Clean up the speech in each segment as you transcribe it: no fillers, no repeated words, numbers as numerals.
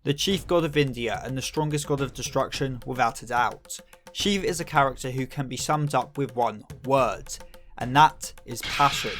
the chief god of India and the strongest god of destruction without a doubt. Shiva is a character who can be summed up with one word, and that is passion.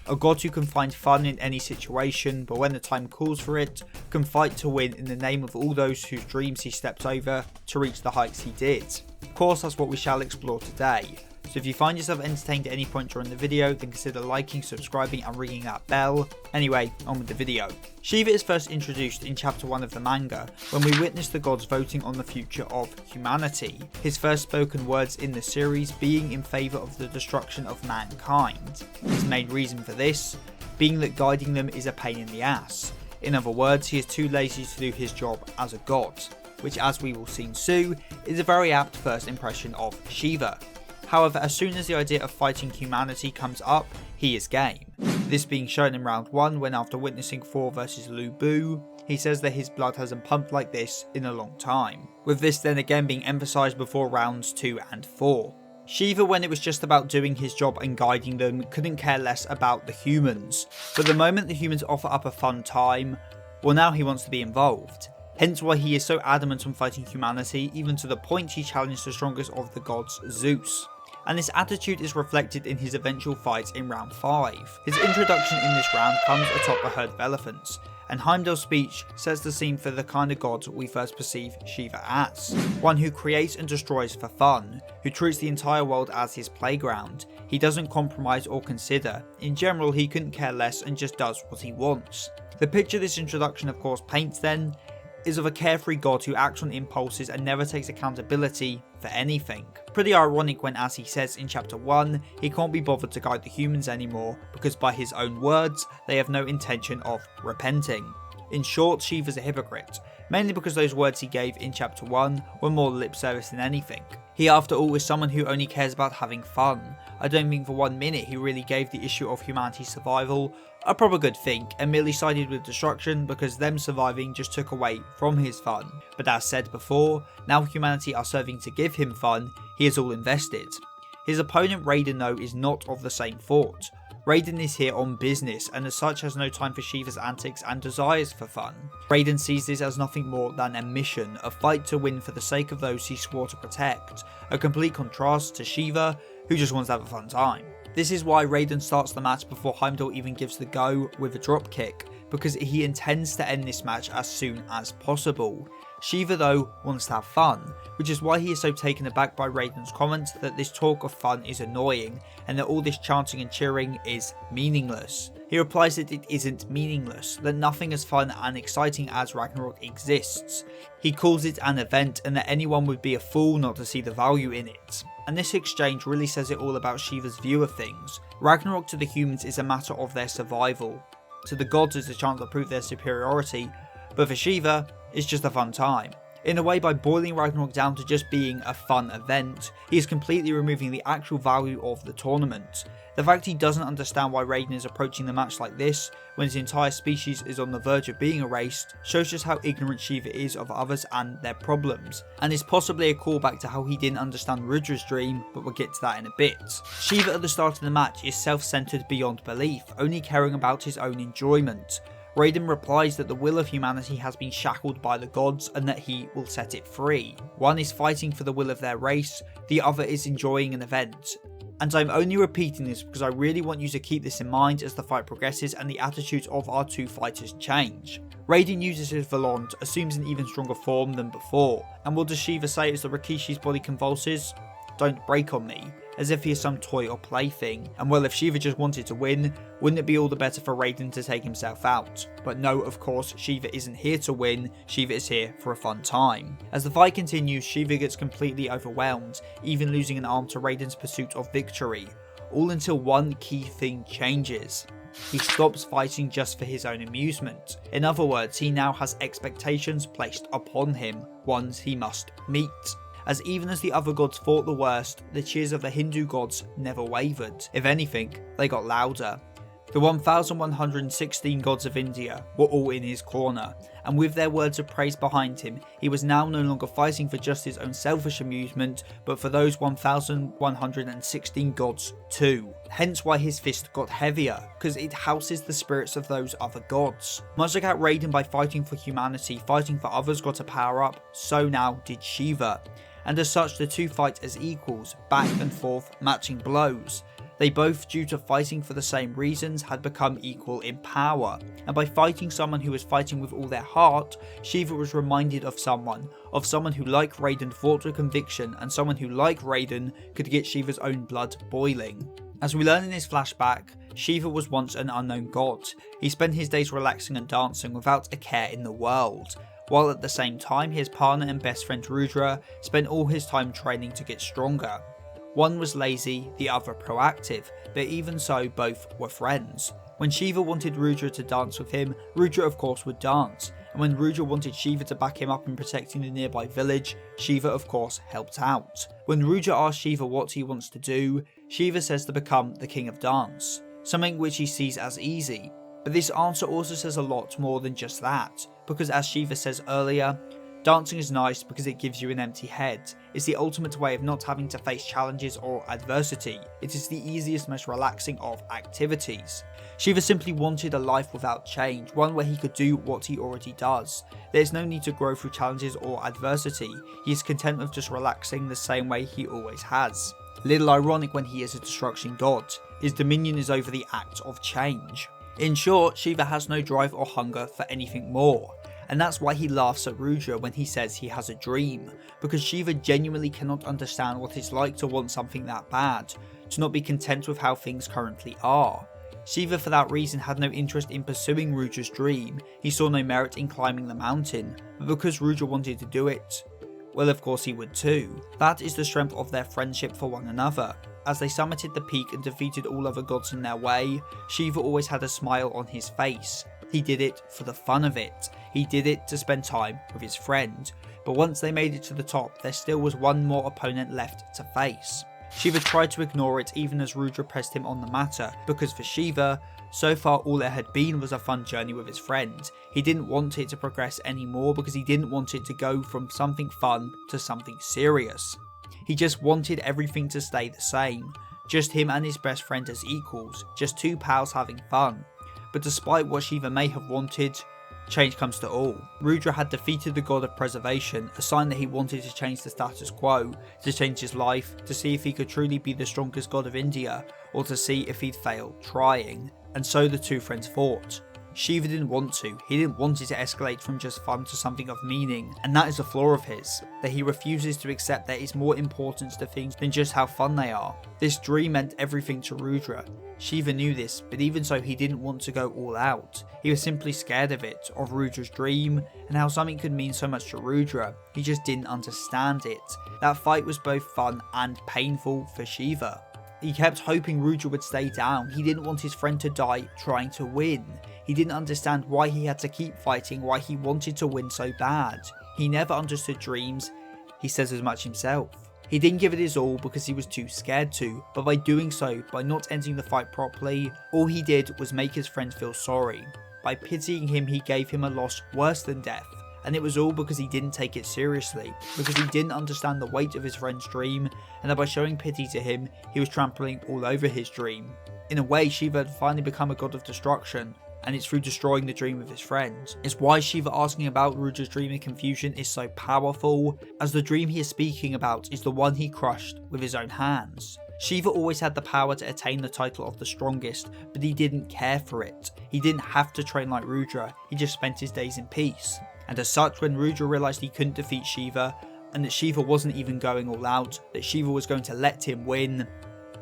A god who can find fun in any situation, but when the time calls for it, can fight to win in the name of all those whose dreams he stepped over to reach the heights he did. Of course, that's what we shall explore today. So if you find yourself entertained at any point during the video, then consider liking, subscribing and ringing that bell. Anyway, on with the video. Shiva is first introduced in chapter 1 of the manga, when we witness the gods voting on the future of humanity, his first spoken words in the series being in favour of the destruction of mankind. His main reason for this being that guiding them is a pain in the ass. In other words, he is too lazy to do his job as a god, which, as we will soon see, is a very apt first impression of Shiva. However, as soon as the idea of fighting humanity comes up, he is game. This being shown in round 1 when, after witnessing Thor vs Lu Bu, he says that his blood hasn't pumped like this in a long time, with this then again being emphasised before rounds 2 and 4. Shiva, when it was just about doing his job and guiding them, couldn't care less about the humans, but the moment the humans offer up a fun time, well, now he wants to be involved. Hence why he is so adamant on fighting humanity, even to the point he challenged the strongest of the gods, Zeus. And this attitude is reflected in his eventual fight in round 5. His introduction in this round comes atop a herd of elephants, and Heimdall's speech sets the scene for the kind of god we first perceive Shiva as. One who creates and destroys for fun, who treats the entire world as his playground. He doesn't compromise or consider. In general, he couldn't care less and just does what he wants. The picture this introduction of course paints then is of a carefree god who acts on impulses and never takes accountability for anything. Pretty ironic when, as he says in chapter 1, he can't be bothered to guide the humans anymore because by his own words, they have no intention of repenting. In short, Shiva's a hypocrite, mainly because those words he gave in chapter 1 were more lip service than anything. He after all is someone who only cares about having fun. I don't think for 1 minute he really gave the issue of humanity's survival a proper good think and merely sided with destruction because them surviving just took away from his fun. But as said before, now humanity are serving to give him fun, he is all invested. His opponent Raiden though is not of the same thought. Raiden is here on business and as such has no time for Shiva's antics and desires for fun. Raiden sees this as nothing more than a mission, a fight to win for the sake of those he swore to protect, a complete contrast to Shiva who just wants to have a fun time. This is why Raiden starts the match before Heimdall even gives the go with a drop kick, because he intends to end this match as soon as possible. Shiva though wants to have fun, which is why he is so taken aback by Raiden's comment that this talk of fun is annoying and that all this chanting and cheering is meaningless. He replies that it isn't meaningless, that nothing as fun and exciting as Ragnarok exists. He calls it an event and that anyone would be a fool not to see the value in it. And this exchange really says it all about Shiva's view of things. Ragnarok to the humans is a matter of their survival. To the gods is a chance to prove their superiority, but for Shiva, it's just a fun time. In a way, by boiling Ragnarok down to just being a fun event, he is completely removing the actual value of the tournament. The fact he doesn't understand why Raiden is approaching the match like this, when his entire species is on the verge of being erased, shows just how ignorant Shiva is of others and their problems, and is possibly a callback to how he didn't understand Rudra's dream, but we'll get to that in a bit. Shiva at the start of the match is self-centered beyond belief, only caring about his own enjoyment. Raiden replies that the will of humanity has been shackled by the gods and that he will set it free. One is fighting for the will of their race, the other is enjoying an event. And I'm only repeating this because I really want you to keep this in mind as the fight progresses and the attitudes of our two fighters change. Raiden uses his Volant, assumes an even stronger form than before, and what does Shiva say as the Rikishi's body convulses? Don't break on me, as if he is some toy or plaything. And well, if Shiva just wanted to win, wouldn't it be all the better for Raiden to take himself out? But no, of course, Shiva isn't here to win, Shiva is here for a fun time. As the fight continues, Shiva gets completely overwhelmed, even losing an arm to Raiden's pursuit of victory. All until one key thing changes. He stops fighting just for his own amusement. In other words, he now has expectations placed upon him, ones he must meet. As even as the other gods fought the worst, the cheers of the Hindu gods never wavered. If anything, they got louder. The 1116 gods of India were all in his corner, and with their words of praise behind him, he was now no longer fighting for just his own selfish amusement, but for those 1,116 gods too. Hence why his fist got heavier, because it houses the spirits of those other gods. Much like how Raiden, by fighting for humanity, fighting for others, got a power up, so now did Shiva. And as such, the two fight as equals, back and forth, matching blows. They both, due to fighting for the same reasons, had become equal in power, and by fighting someone who was fighting with all their heart, Shiva was reminded of someone who like Raiden fought with conviction, and someone who like Raiden could get Shiva's own blood boiling. As we learn in this flashback, Shiva was once an unknown god. He spent his days relaxing and dancing without a care in the world, while at the same time his partner and best friend Rudra spent all his time training to get stronger. One was lazy, the other proactive, but even so, both were friends. When Shiva wanted Rudra to dance with him, Rudra of course would dance, and when Rudra wanted Shiva to back him up in protecting the nearby village, Shiva of course helped out. When Rudra asks Shiva what he wants to do, Shiva says to become the king of dance, something which he sees as easy. But this answer also says a lot more than just that, because as Shiva says earlier, dancing is nice because it gives you an empty head. It's the ultimate way of not having to face challenges or adversity. It is the easiest, most relaxing of activities. Shiva simply wanted a life without change, one where he could do what he already does. There is no need to grow through challenges or adversity. He is content with just relaxing the same way he always has. Little ironic when he is a destruction god. His dominion is over the act of change. In short, Shiva has no drive or hunger for anything more. And that's why he laughs at Rudra when he says he has a dream, because Shiva genuinely cannot understand what it's like to want something that bad, to not be content with how things currently are. Shiva for that reason had no interest in pursuing Rudra's dream, he saw no merit in climbing the mountain, but because Rudra wanted to do it, well of course he would too. That is the strength of their friendship for one another. As they summited the peak and defeated all other gods in their way, Shiva always had a smile on his face. He did it for the fun of it. He did it to spend time with his friend. But once they made it to the top, there still was one more opponent left to face. Shiva tried to ignore it even as Rudra pressed him on the matter, because for Shiva, so far all there had been was a fun journey with his friend. He didn't want it to progress anymore because he didn't want it to go from something fun to something serious. He just wanted everything to stay the same. Just him and his best friend as equals, just two pals having fun. But despite what Shiva may have wanted, change comes to all. Rudra had defeated the god of preservation, a sign that he wanted to change the status quo, to change his life, to see if he could truly be the strongest god of India, or to see if he'd failed trying. And so the two friends fought. Shiva didn't want to. He didn't want it to escalate from just fun to something of meaning, and that is a flaw of his, that he refuses to accept there is more importance to things than just how fun they are. This dream meant everything to Rudra. Shiva knew this, but even so he didn't want to go all out. He was simply scared of it, of Rudra's dream, and how something could mean so much to Rudra. He just didn't understand it. That fight was both fun and painful for Shiva. He kept hoping Rudra would stay down. He didn't want his friend to die trying to win. He didn't understand why he had to keep fighting, why he wanted to win so bad. He never understood dreams. He says as much himself. He didn't give it his all because he was too scared to, but by doing so, by not ending the fight properly, all he did was make his friend feel sorry. By pitying him, he gave him a loss worse than death. And it was all because he didn't take it seriously, because he didn't understand the weight of his friend's dream, and that by showing pity to him, he was trampling all over his dream. In a way, Shiva had finally become a god of destruction, and it's through destroying the dream of his friend. It's why Shiva asking about Rudra's dream in confusion is so powerful, as the dream he is speaking about is the one he crushed with his own hands. Shiva always had the power to attain the title of the strongest, but he didn't care for it. He didn't have to train like Rudra, he just spent his days in peace. And as such, when Rudra realised he couldn't defeat Shiva, and that Shiva wasn't even going all out, that Shiva was going to let him win,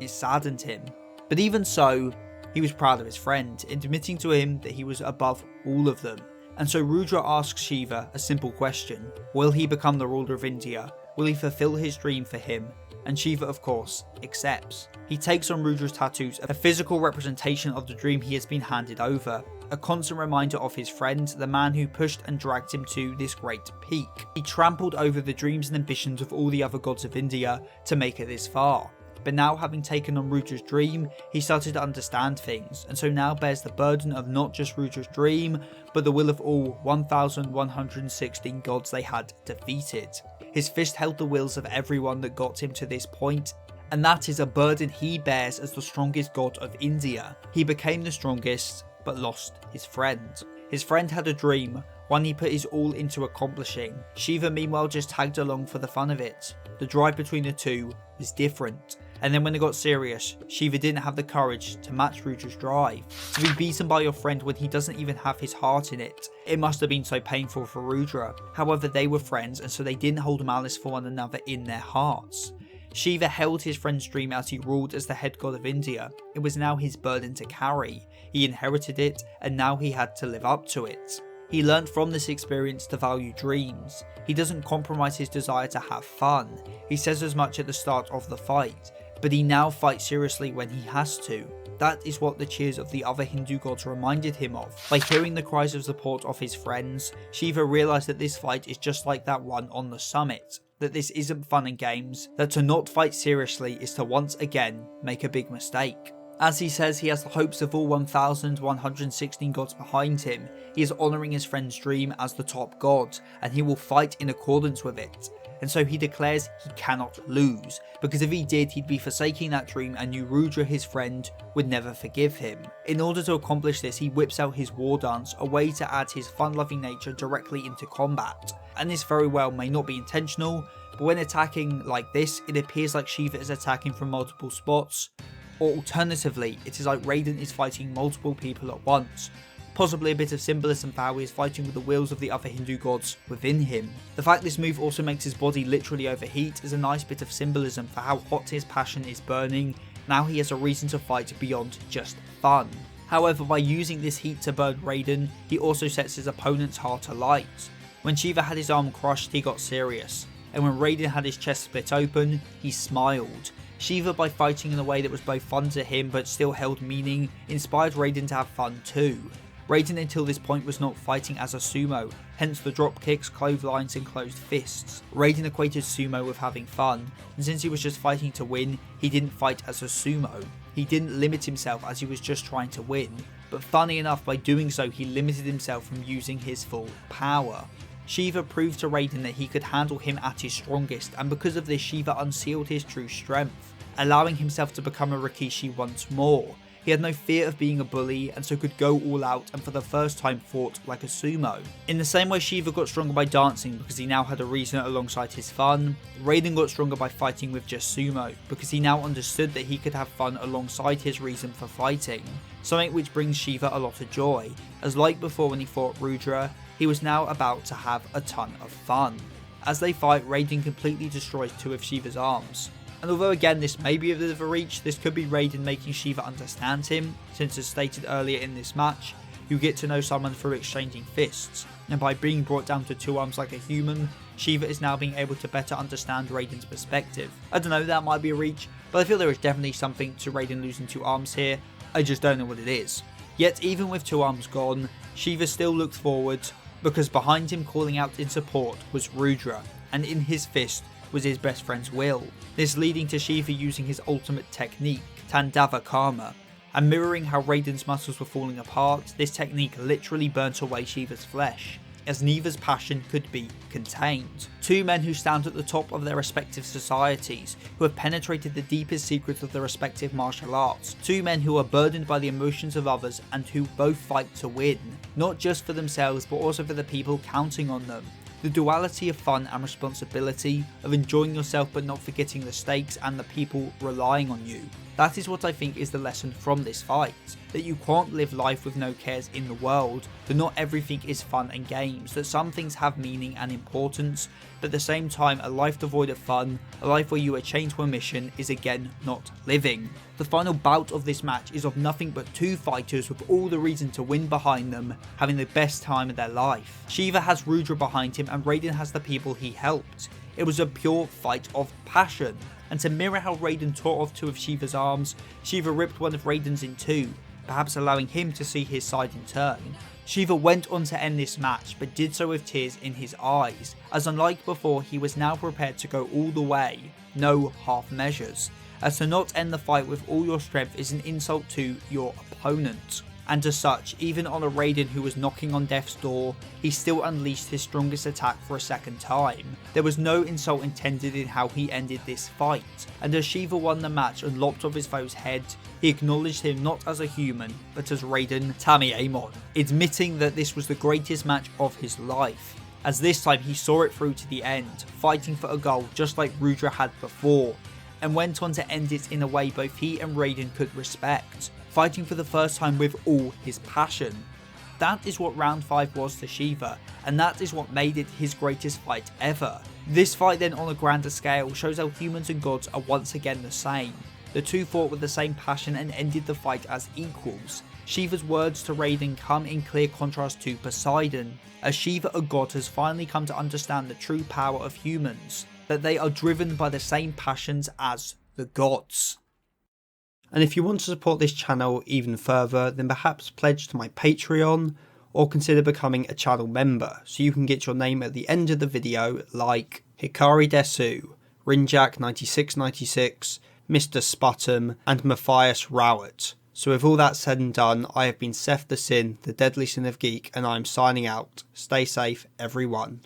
it saddened him. But even so, he was proud of his friend, admitting to him that he was above all of them. And so Rudra asks Shiva a simple question. Will he become the ruler of India? Will he fulfill his dream for him? And Shiva, of course, accepts. He takes on Rudra's tattoos, a physical representation of the dream he has been handed over, a constant reminder of his friend, the man who pushed and dragged him to this great peak. He trampled over the dreams and ambitions of all the other gods of India to make it this far. but now having taken on Rudra's dream, he started to understand things, and so now bears the burden of not just Rudra's dream, but the will of all 1,116 gods they had defeated. His fist held the wills of everyone that got him to this point, and that is a burden he bears as the strongest god of India. He became the strongest, but lost his friend. His friend had a dream, one he put his all into accomplishing. Shiva meanwhile just tagged along for the fun of it. The drive between the two was different, and then when it got serious, Shiva didn't have the courage to match Rudra's drive. To be beaten by your friend when he doesn't even have his heart in it, it must have been so painful for Rudra. However, they were friends, and so they didn't hold malice for one another in their hearts. Shiva held his friend's dream as he ruled as the head god of India. It was now his burden to carry. He inherited it, and now he had to live up to it. He learned from this experience to value dreams. He doesn't compromise his desire to have fun. He says as much at the start of the fight, but he now fights seriously when he has to. That is what the cheers of the other Hindu gods reminded him of. By hearing the cries of support of his friends, Shiva realised that this fight is just like that one on the summit. That this isn't fun and games, that to not fight seriously is to once again make a big mistake. As he says he has the hopes of all 1,116 gods behind him, he is honouring his friend's dream as the top god, and he will fight in accordance with it. And so he declares he cannot lose, because if he did, he'd be forsaking that dream and knew Rudra, his friend, would never forgive him. In order to accomplish this, he whips out his war dance, a way to add his fun-loving nature directly into combat. And this very well may not be intentional, but when attacking like this, it appears like Shiva is attacking from multiple spots, or alternatively, it is like Raiden is fighting multiple people at once. Possibly a bit of symbolism for how he is fighting with the wills of the other Hindu gods within him. The fact this move also makes his body literally overheat is a nice bit of symbolism for how hot his passion is burning. Now he has a reason to fight beyond just fun. However, by using this heat to burn Raiden, he also sets his opponent's heart alight. When Shiva had his arm crushed, he got serious, and when Raiden had his chest split open, he smiled. Shiva, by fighting in a way that was both fun to him but still held meaning, inspired Raiden to have fun too. Raiden until this point was not fighting as a sumo, hence the drop kicks, clotheslines and closed fists. Raiden equated sumo with having fun, and since he was just fighting to win, he didn't fight as a sumo. He didn't limit himself as he was just trying to win, but funny enough, by doing so he limited himself from using his full power. Shiva proved to Raiden that he could handle him at his strongest, and because of this Shiva unsealed his true strength, allowing himself to become a Rikishi once more. He had no fear of being a bully, and so could go all out and for the first time fought like a sumo. In the same way Shiva got stronger by dancing because he now had a reason alongside his fun, Raiden got stronger by fighting with just sumo, because he now understood that he could have fun alongside his reason for fighting. Something which brings Shiva a lot of joy, as like before when he fought Rudra, he was now about to have a ton of fun. As they fight, Raiden completely destroys two of Shiva's arms. And although again this may be a bit of a reach, this could be Raiden making Shiva understand him, since as stated earlier in this match, you get to know someone through exchanging fists, and by being brought down to two arms like a human, Shiva is now being able to better understand Raiden's perspective. I don't know, that might be a reach, but I feel there is definitely something to Raiden losing two arms here, I just don't know what it is. Yet even with two arms gone, Shiva still looked forward, because behind him calling out in support was Rudra, and in his fist was his best friend's will. This leading to Shiva using his ultimate technique, Tandava Karma, and mirroring how Raiden's muscles were falling apart, this technique literally burnt away Shiva's flesh, as neither's passion could be contained. Two men who stand at the top of their respective societies, who have penetrated the deepest secrets of their respective martial arts. Two men who are burdened by the emotions of others and who both fight to win, not just for themselves but also for the people counting on them. The duality of fun and responsibility, of enjoying yourself but not forgetting the stakes and the people relying on you. That is what I think is the lesson from this fight, that you can't live life with no cares in the world, that not everything is fun and games, that some things have meaning and importance, but at the same time a life devoid of fun, a life where you are chained to a mission, is again not living. The final bout of this match is of nothing but two fighters with all the reason to win behind them, having the best time of their life. Shiva has Rudra behind him and Raiden has the people he helped. It was a pure fight of passion. And to mirror how Raiden tore off two of Shiva's arms, Shiva ripped one of Raiden's in two, perhaps allowing him to see his side in turn. Shiva went on to end this match, but did so with tears in his eyes, as unlike before he was now prepared to go all the way, no half measures. as to not end the fight with all your strength is an insult to your opponent. And as such, even on a Raiden who was knocking on death's door, he still unleashed his strongest attack for a second time. There was no insult intended in how he ended this fight, and as Shiva won the match and lopped off his foe's head, he acknowledged him not as a human, but as Raiden Tamiamon, admitting that this was the greatest match of his life, as this time he saw it through to the end, fighting for a goal just like Rudra had before, and went on to end it in a way both he and Raiden could respect, fighting for the first time with all his passion. That is what round 5 was to Shiva, and that is what made it his greatest fight ever. This fight then on a grander scale shows how humans and gods are once again the same. The two fought with the same passion and ended the fight as equals. Shiva's words to Raiden come in clear contrast to Poseidon, as Shiva, a god, has finally come to understand the true power of humans, that they are driven by the same passions as the gods. And if you want to support this channel even further, then perhaps pledge to my Patreon, or consider becoming a channel member, so you can get your name at the end of the video like Hikari Desu, Rinjak9696, Mr. Sputum, and Matthias Rowett. So with all that said and done, I have been SephTheSin, the deadly sin of geek, and I am signing out. Stay safe, everyone.